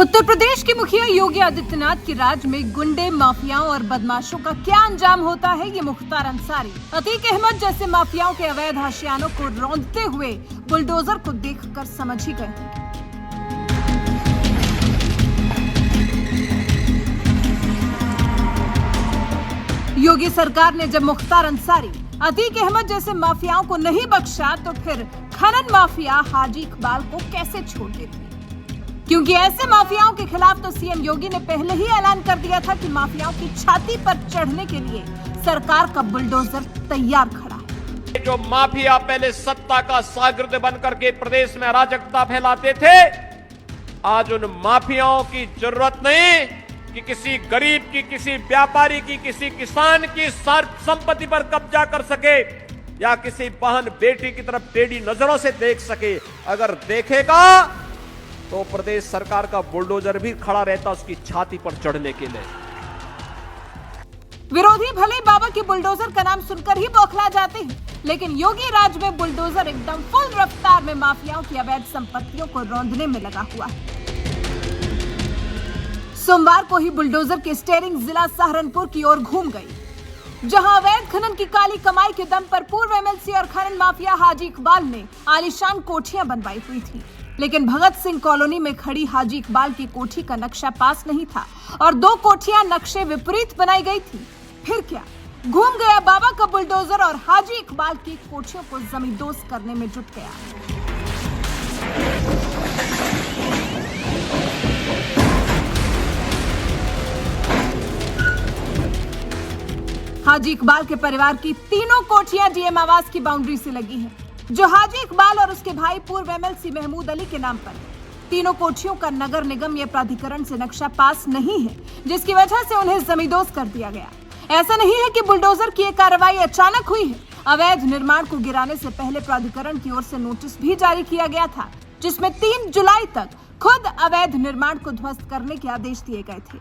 उत्तर प्रदेश के मुखिया योगी आदित्यनाथ के राज में गुंडे, माफियाओं और बदमाशों का क्या अंजाम होता है, ये मुख्तार अंसारी, अतीक अहमद जैसे माफियाओं के अवैध आशियानों को रौंदते हुए बुलडोजर को देखकर समझ ही गए हैं। योगी सरकार ने जब मुख्तार अंसारी, अतीक अहमद जैसे माफियाओं को नहीं बख्शा तो फिर खनन माफिया हाजी इकबाल को कैसे छोड़ देती? क्योंकि ऐसे माफियाओं के खिलाफ तो सीएम योगी ने पहले ही ऐलान कर दिया था कि माफियाओं की छाती पर चढ़ने के लिए सरकार का बुलडोजर तैयार खड़ा है। जो माफिया पहले सत्ता का शागिर्द बनकर के प्रदेश में अराजकता फैलाते थे, आज उन माफियाओं की जरूरत नहीं कि किसी गरीब की, किसी व्यापारी की, किसी किसान की संपत्ति पर कब्जा कर सके या किसी बहन बेटी की तरफ टेढ़ी नजरों से देख सके। अगर देखेगा तो प्रदेश सरकार का बुलडोजर भी खड़ा रहता उसकी छाती पर चढ़ने के लिए। विरोधी भले बाबा के बुलडोजर का नाम सुनकर ही बौखला जाते हैं, लेकिन योगी राज में बुलडोजर एकदम फुल रफ्तार में माफियाओं की अवैध संपत्तियों को रौंदने में लगा हुआ है। सोमवार को ही बुलडोजर की स्टीयरिंग जिला सहारनपुर की ओर घूम गई, जहां अवैध खनन की काली कमाई के दम पर पूर्व एमएलसी और खनन माफिया हाजी इकबाल ने आलीशान कोठियां बनवाई हुई थी। लेकिन भगत सिंह कॉलोनी में खड़ी हाजी इकबाल की कोठी का नक्शा पास नहीं था और दो कोठियां नक्शे विपरीत बनाई गई थी। फिर क्या, घूम गया बाबा का बुलडोजर और हाजी इकबाल की कोठियों को जमींदोज करने में जुट गया। हाजी इकबाल के परिवार की तीनों कोठियां डीएम आवास की बाउंड्री से लगी हैं, जो हाजी इकबाल और उसके भाई पूर्व एमएलसी महमूद अली के नाम पर। तीनों कोठियों का नगर निगम या प्राधिकरण से नक्शा पास नहीं है, जिसकी वजह से उन्हें जमींदोज कर दिया गया। ऐसा नहीं है कि बुलडोजर की यह कार्रवाई अचानक हुई है। अवैध निर्माण को गिराने से पहले प्राधिकरण की ओर से नोटिस भी जारी किया गया था, जिसमें 3 जुलाई तक खुद अवैध निर्माण को ध्वस्त करने के आदेश दिए गए थे।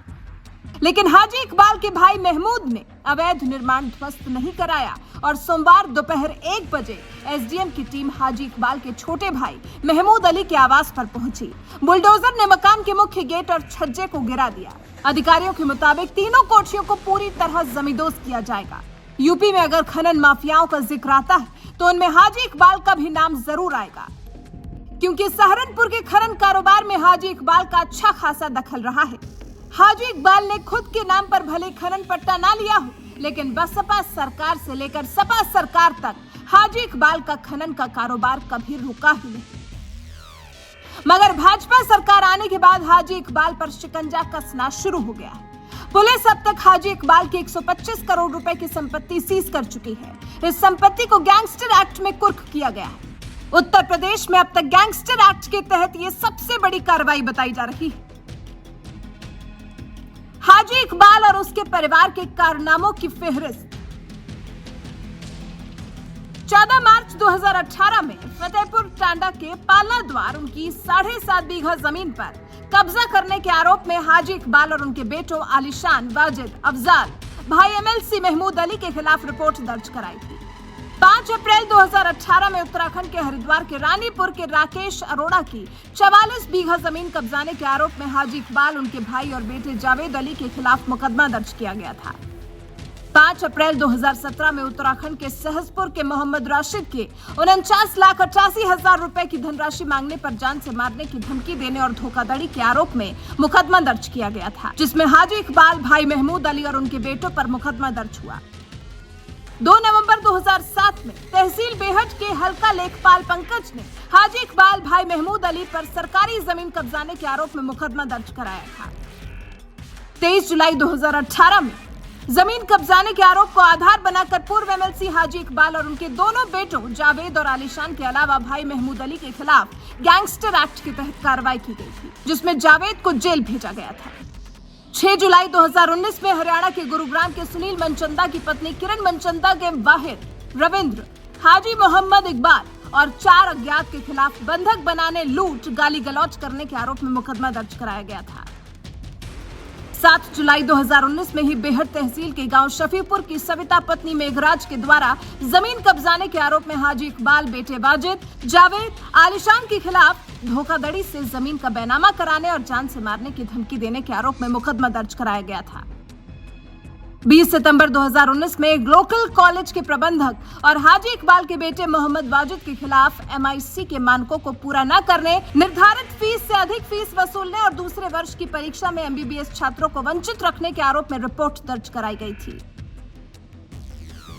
लेकिन हाजी इकबाल के भाई महमूद ने अवैध निर्माण ध्वस्त नहीं कराया और सोमवार दोपहर 1 बजे एसडीएम की टीम हाजी इकबाल के छोटे भाई महमूद अली के आवास पर पहुंची। बुलडोजर ने मकान के मुख्य गेट और छज्जे को गिरा दिया। अधिकारियों के मुताबिक तीनों कोठियों को पूरी तरह जमींदोज किया जाएगा। यूपी में अगर खनन माफियाओं का जिक्र आता है तो उनमें हाजी इकबाल का भी नाम जरूर आएगा, क्योंकि सहारनपुर के खनन कारोबार में हाजी इकबाल का अच्छा खासा दखल रहा है। हाजी इकबाल ने खुद के नाम पर भले खनन पट्टा ना लिया हो, लेकिन बसपा सरकार से लेकर सपा सरकार तक हाजी इकबाल का खनन का कारोबार कभी रुका ही नहीं। मगर भाजपा सरकार आने के बाद हाजी इकबाल पर शिकंजा कसना शुरू हो गया है। पुलिस अब तक हाजी इकबाल की 125 करोड़ रुपए की संपत्ति सीज कर चुकी है। इस संपत्ति को गैंगस्टर एक्ट में कुर्क किया गया है। उत्तर प्रदेश में अब तक गैंगस्टर एक्ट के तहत ये सबसे बड़ी कार्रवाई बताई जा रही है। हाजी इकबाल और उसके परिवार के कारनामों की फेहरिस्त। 14 मार्च 2018 में फतेहपुर टांडा के पाला द्वार उनकी 7.5 बीघा जमीन पर कब्जा करने के आरोप में हाजी इकबाल और उनके बेटों आलिशान, वाजिद, अफजाल, भाई एमएलसी महमूद अली के खिलाफ रिपोर्ट दर्ज कराई थी। 5 अप्रैल 2018 में उत्तराखंड के हरिद्वार के रानीपुर के राकेश अरोड़ा की 44 बीघा जमीन कब्जाने के आरोप में हाजी इकबाल, उनके भाई और बेटे जावेद अली के खिलाफ मुकदमा दर्ज किया गया था। 5 अप्रैल 2017 में उत्तराखंड के सहसपुर के मोहम्मद राशिद के 49,88,000 रुपए की धनराशि मांगने पर जान से मारने की धमकी देने और धोखाधड़ी के आरोप में मुकदमा दर्ज किया गया था, जिसमें हाजी इकबाल, भाई महमूद अली और उनके बेटों पर मुकदमा दर्ज हुआ। 2 नवंबर 2007 में तहसील बेहट के हल्का लेखपाल पंकज ने हाजी इकबाल, भाई महमूद अली पर सरकारी जमीन कब्जाने के आरोप में मुकदमा दर्ज कराया था। 23 जुलाई 2018 में जमीन कब्जाने के आरोप को आधार बनाकर पूर्व एमएलसी हाजी इकबाल और उनके दोनों बेटों जावेद और आलिशान के अलावा भाई महमूद अली के खिलाफ गैंगस्टर एक्ट के तहत कार्रवाई की गई थी, जिसमें जावेद को जेल भेजा गया था। 6 जुलाई 2019 में हरियाणा के गुरुग्राम के सुनील मनचंदा की पत्नी किरण मनचंदा के वाहिद, रविंद्र, हाजी मोहम्मद इकबाल और 4 अज्ञात के खिलाफ बंधक बनाने, लूट, गाली गलौज करने के आरोप में मुकदमा दर्ज कराया गया था। 7 जुलाई 2019 में ही बेहट तहसील के गांव शफीपुर की सविता पत्नी मेघराज के द्वारा जमीन कब्जाने के आरोप में हाजी इकबाल बेटे वाजिद जावेद आलिशान के खिलाफ धोखाधड़ी से जमीन का बैनामा कराने और जान से मारने की धमकी देने के आरोप में मुकदमा दर्ज कराया गया था। 20 सितंबर 2019 में एक लोकल कॉलेज के प्रबंधक और हाजी इकबाल के बेटे मोहम्मद वाजिद के खिलाफ MIC के मानकों को पूरा न करने, निर्धारित फीस से अधिक फीस वसूलने और दूसरे वर्ष की परीक्षा में MBBS छात्रों को वंचित रखने के आरोप में रिपोर्ट दर्ज कराई गई थी।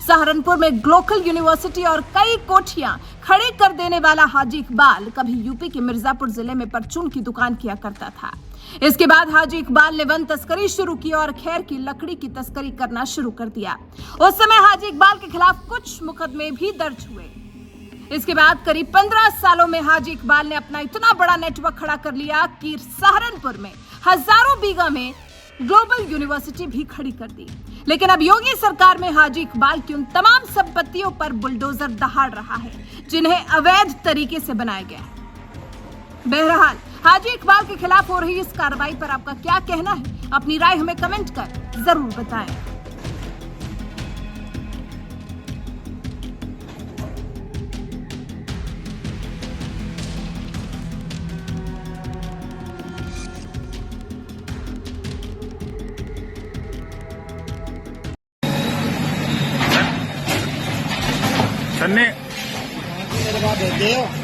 सहारनपुर में लोकल यूनिवर्सिटी और कई कोठियां खड़ी कर देने वाला हाजी इकबाल कभी यूपी के मिर्जापुर जिले में परचून की दुकान किया करता था। इसके बाद हाजी इकबाल ने वन तस्करी शुरू की और खैर की लकड़ी की तस्करी करना शुरू कर दिया। उस समय हाजी इकबाल के खिलाफ कुछ मुकदमे भी दर्ज हुए। इसके बाद करीब 15 सालों में हाजी इकबाल ने अपना इतना बड़ा नेटवर्क खड़ा कर लिया कि सहारनपुर में हजारों बीघा में ग्लोबल यूनिवर्सिटी भी खड़ी कर दी। लेकिन अब योगी सरकार में हाजी इकबाल की उन तमाम संपत्तियों पर बुलडोजर दहाड़ रहा है जिन्हें अवैध तरीके से बनाया गया है। बहरहाल हाजी इकबाल के खिलाफ हो रही इस कार्रवाई पर आपका क्या कहना है? अपनी राय हमें कमेंट कर जरूर बताएं। सन्ने दे दो